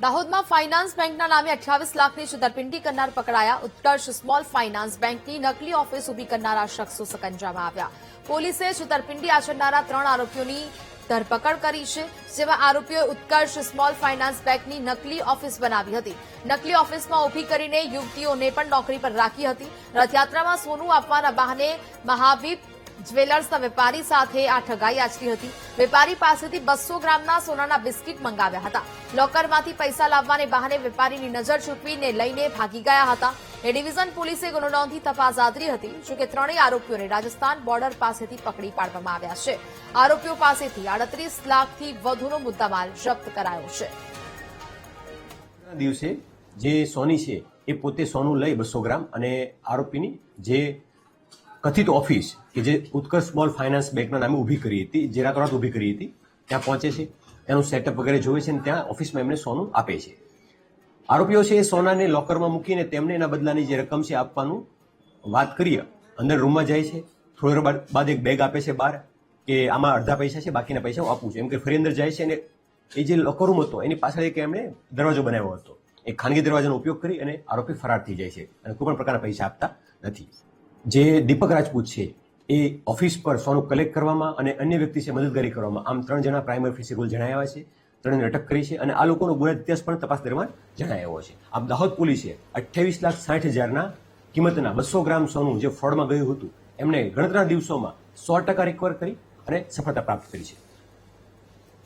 દાહોદમાં ફાઇનાન્સ બેંકના નામે 28 લાખની છેતરપિંડી કરનાર પકડાયા. ઉત્કર્ષ સ્મોલ ફાઇનાન્સ બેંકની નકલી ઓફિસ ઉભી કરનારા શખ્સો સકંજામાં આવ્યા. પોલીસે છેતરપિંડી આચરનારા 3 આરોપીઓની ધરપકડ કરી છે. જેમાં આરોપીઓએ ઉત્કર્ષ સ્મોલ ફાઇનાન્સ બેંકની નકલી ઓફિસ બનાવી હતી. નકલી ઓફિસમાં ઉભી કરીને યુવતીઓને પણ નોકરી પર રાખી હતી. રથયાત્રામાં સોનું આપવાના બહાને મહાવીર જ્વેલર્સના વેપારી સાથે આ ઠગાઈ આચરી હતી. વેપારી પાસેથી 200 ગ્રામના સોનાના બિસ્કીટ મંગાવ્યા હતા. લોકરમાંથી પૈસા લાવવાને બહાને વેપારીની નજર ચૂકવીને લઈને ભાગી ગયા હતા. એ ડિવિઝન પોલીસે ગુનો નોંધી તપાસ આદરી હતી. જોકે ત્રણેય આરોપીઓને રાજસ્થાન બોર્ડર પાસેથી પકડી પાડવામાં આવ્યા છે. આરોપીઓ પાસેથી 38 લાખથી વધુનો મુદ્દામાલ જપ્ત કરાયો છે. દિવસે જે સોની છે એ પોતે સોનું લઈ 200 ગ્રામ અને આરોપીની જે કથિત ઓફિસ કે જે ઉત્કર્ષ સ્મોલ ફાઇનાન્સ બેંકના નામે ઊભી કરી હતી, જે રાતોરાત ઊભી કરી હતી, ત્યાં પહોંચે છે. તેનું સેટઅપ વગેરે જોવે છે અને ત્યાં ઓફિસમાં એમને સોનું આપે છે. આરોપીઓ છે એ સોનાને લોકરમાં મૂકીને તેમને એના બદલાની જે રકમ છે આપવાનું વાત કરીએ. અંદર રૂમમાં જાય છે. થોડી વાર બાદ એક બેગ આપે છે બહાર કે આમાં અડધા પૈસા છે, બાકીના પૈસા હું આપું છું એમ કે ફરી અંદર જાય છે. અને એ જે લોકર રૂમ હતો એની પાછળ એક એમણે દરવાજો બનાવ્યો હતો. એ ખાનગી દરવાજાનો ઉપયોગ કરી અને આરોપી ફરાર થઈ જાય છે અને કોઈ પણ પ્રકારના પૈસા આપતા નથી. જે દીપક રાજપૂત છે એ ઓફિસ પર સોનું કલેક્ટ કરવામાં અને અન્ય વ્યક્તિ છે મદદગારી કરવામાં, આમ 3 જણા પ્રાઇમરી ઓફિસર રોલ જણાવ્યા છે. 3ને અટક કરી છે અને આ લોકોનો ગુના ઇતિહાસ પણ તપાસ દરમિયાન જણાવ્યો છે. આમ દાહોદ પોલીસે 28,60,000ના કિંમતના 200 ગ્રામ સોનું જે ફ્રોડમાં ગયું હતું એમને ગણતરીના દિવસોમાં 100% રિકવર કરી અને સફળતા પ્રાપ્ત કરી છે.